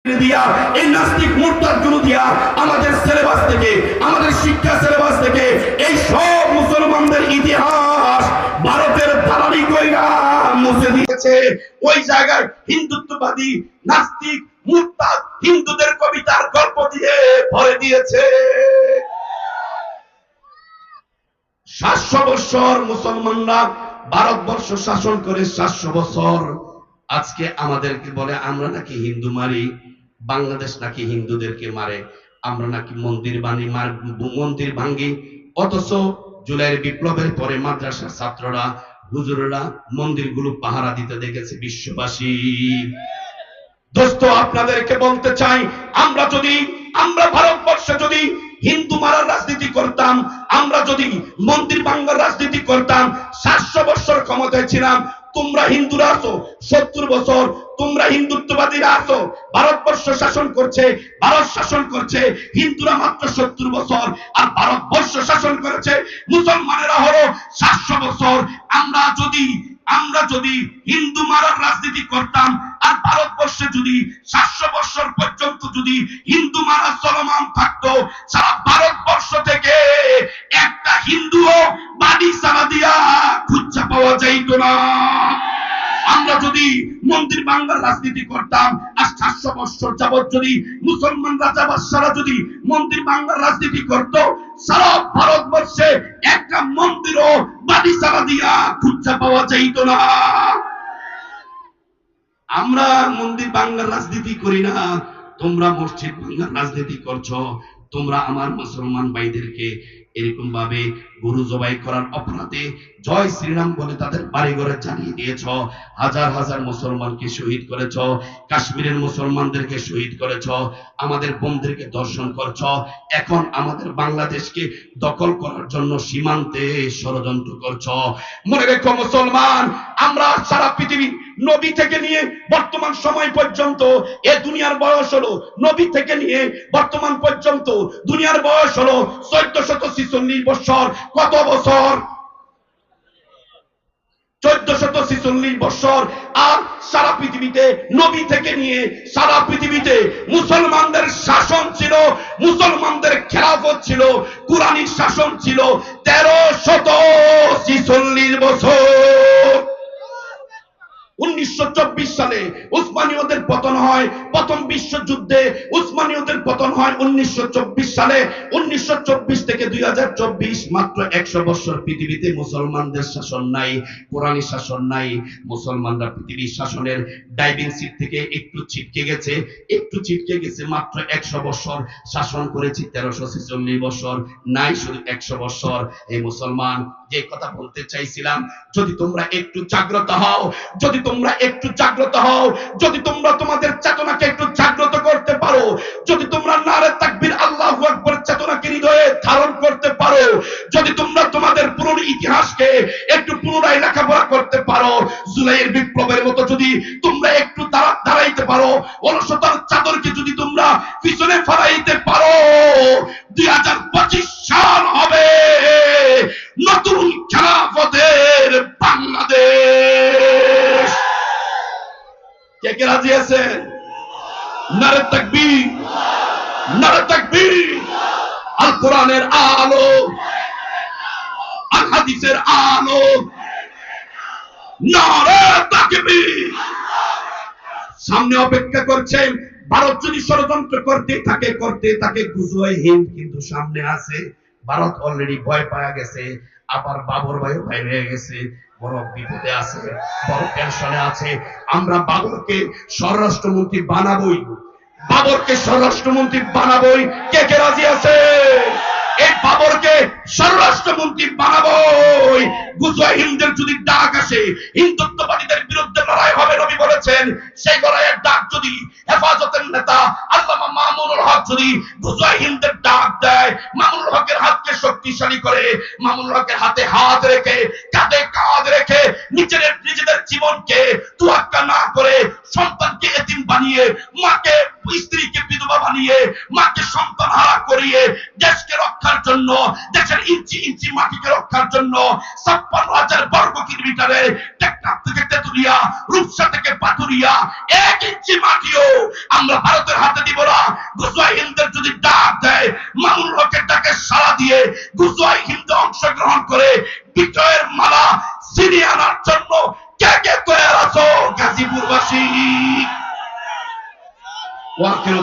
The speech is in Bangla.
দিয়া এই নাস্তিক মুরতাদগুলো দিয়া আমাদের সিলেবাস থেকে, আমাদের শিক্ষা সিলেবাস থেকে এই সব মুসলমানদের ইতিহাস ভারতের দালালি কইরা মুছে দিয়েছে। ওই জায়গায় হিন্দুত্ববাদী নাস্তিক মুরতাদ হিন্দুদের কবিতার গল্প দিয়ে ভরে দিয়েছে। 700 বছর মুসলমানরা ভারতবর্ষ শাসন করে, 700 বছর। আজকে আমাদেরকে বলে আমরা নাকি হিন্দু মারি, বাংলাদেশ নাকি হিন্দুদেরকে মারে, আমরা নাকি মন্দির ভাঙ্গি। অথচ জুলাইয়ের বিপ্লবের পরে মাদ্রাসার ছাত্ররা, হুজুররা মন্দিরগুলো পাহারা দিতে দেখেছে বিশ্ববাসী। দোস্ত, আপনাদেরকে বলতে চাই, আমরা ভারতবর্ষে যদি হিন্দু মারার রাজনীতি করতাম, আমরা যদি মন্দির ভাঙ্গার রাজনীতি করতাম, 700 বছর ক্ষমতায় ছিলাম। তোমরা হিন্দুরা আছো 70 বছর, তোমরা হিন্দুত্ববাদীরা আছো, ভারতবর্ষ শাসন করছে, ভারত শাসন করছে হিন্দুরা মাত্র 70 বছর, আর ভারতবর্ষ শাসন করেছে মুসলমানেরা হলো 700 বছর। আমরা যদি হিন্দু মারার রাজনীতি করতাম, আর ভারতবর্ষে যদি 700 বছর পর্যন্ত যদি হিন্দু মারা চলমান থাকতো, সারা ভারতবর্ষ থেকে একটা হিন্দুও বাড়ি সারা দিয়া খুঁজা পাওয়া যাইত না। আমরা যদি মন্দির ভাঙ্গার রাজনীতি করতাম, আর 700 বছর যাবৎ যদি মুসলমান রাজা বাদশারা যদি মন্দির ভাঙ্গার রাজনীতি করত, সারা ভারতবর্ষে একটা মন্দিরও বাড়ি সারা দিয়া খুঁজা পাওয়া যাইত না। আমরা মন্দির ভাঙ্গার রাজনীতি করি না, তোমরা মসজিদ ভাঙ্গার রাজনীতি করছো। তোমরা আমার মুসলমান ভাইদেরকে এরকম ভাবে গরু জবাই করার অপরাধে জয় শ্রীরাম বলে তাদের বাড়ি ঘরে জ্বালিয়ে দিয়েছ, হাজার হাজার মুসলমানকে শহীদ করেছ, কাশ্মীরের মুসলমানদেরকে শহীদ করেছ, আমাদের বোনদেরকে দর্শন করছ। এখন আমাদের বাংলাদেশকে দখল করার জন্য সীমান্তে ষড়যন্ত্র করছ। মনে রেখো মুসলমান, আমরা সারা পৃথিবী নবী থেকে নিয়ে বর্তমান সময় পর্যন্ত এ দুনিয়ার বয়স হলো, নবী থেকে নিয়ে বর্তমান পর্যন্ত দুনিয়ার বয়স হলো 1446 বছর। কত বছর? 1446 বছর। আর সারা পৃথিবীতে নবী থেকে নিয়ে সারা পৃথিবীতে মুসলমানদের শাসন ছিল, মুসলমানদের খেলাফত ছিল, কুরআনী শাসন ছিল 1346 বছর। 1924 সালে উসমানীয়দের পতন হয়, প্রথম বিশ্বযুদ্ধে উসমানীয়দের পতন হয় 1924 সালে। 1924 থেকে 2024 মাত্র 100 বছর পৃথিবীতে মুসলমানদের শাসন নাই, কোরআনী শাসন নাই। মুসলমানরা পৃথিবীর শাসনের ড্রাইভিং সিট থেকে একটু ছিটকে গেছে মাত্র 100 বছর শাসন করেছি। 1346 বছর নাই, শুধু 100 বছর। এই মুসলমান, যে কথা বলতে চাইছিলাম, যদি তোমরা একটু জাগ্রত হও, যদি তোমরা তোমাদের চেতনাকে একটু জাগ্রত করতে পারো, যদি তোমরা নারে তাকবীর আল্লাহু আকবার চেতনাকে হৃদয়ে ধারণ করতে পারো, যদি তোমরা তোমাদের পুরনো ইতিহাসকে একটু পুনরায় লেখাপড়া করতে পারো, জুলাইয়ের বিপ্লবের মতো যদি তোমরা একটু দাঁড়াইতে পারো, অলসতার চাদরকে যদি তোমরা পিছনে ফেলাইতে পারো, 2025 সাল হবে নতুন খেলাফতের বাংলাদেশ। কে কে রাজি আছেন? নারে তাকবীর, নারে তাকবীর। আল কোরআনের আলো, আল হাদিসের আলো, নারে তাকবীর। সামনে অপেক্ষা করছেন, ভারত যদি ষড়যন্ত্র করতে থাকে গুজরাট হিন্দ কিন্তু সামনে আছে। ভারত অলরেডি ভয় পাওয়া গেছে, আবার বাবর ভাইও ভয় হয়ে গেছে, বড় বিপদে আছে, বড় টেনশনে আছে। আমরা বাবরকে স্বরাষ্ট্রমন্ত্রী বানাবোই। কে কে রাজি আছে? এই বাবরকে স্বরাষ্ট্রমন্ত্রী বানাবোই। গুজরাট হিন্দের যদি ডাক আসে, হিন্দুত্ববাদীদের বিরুদ্ধে লড়াই হবে, নবী বলেছেন, সেই লড়াইয়ের ডাক যদি হেফাজতের নেতা আল্লামা মামুনুল হক যদি গুজরাট হিন্দের ডাক দেয়, মামুনুল হকের হাতকে শক্তিশালী করে, মামুনুল হকের হাতে হাত রেখে, কাঁধে কাঁধ রেখে, নিজেদের জীবনকে তোয়াক্কা না করে, সন্তানকে এতিম বানিয়ে, মাকে স্ত্রীকে বিধবা বানিয়ে, মাকে সন্তান হারা করিয়ে, দেশকে রক্ষার জন্য, দেশের ইঞ্চি ইঞ্চি মাটিকে রক্ষার জন্য 56,000 বর্গ কিলোমিটারে টেকনাফ থেকে তেতুলিয়া, রূপসা থেকে পাথুরিয়া 1 ইঞ্চি মাটিও আমরা ভারতের হাতে দিব না। গুজরাই হিন্দের যদি ডাক দেয়, মামুনুল হকের ডাকে সাড়া দিয়ে গুজরাই হিন্দে অংশগ্রহণ করে বিজয়ের মালা ছিনিয়ে আনার জন্য কে কে তৈরি আছো গাজীপুরবাসী? ওয়াকিল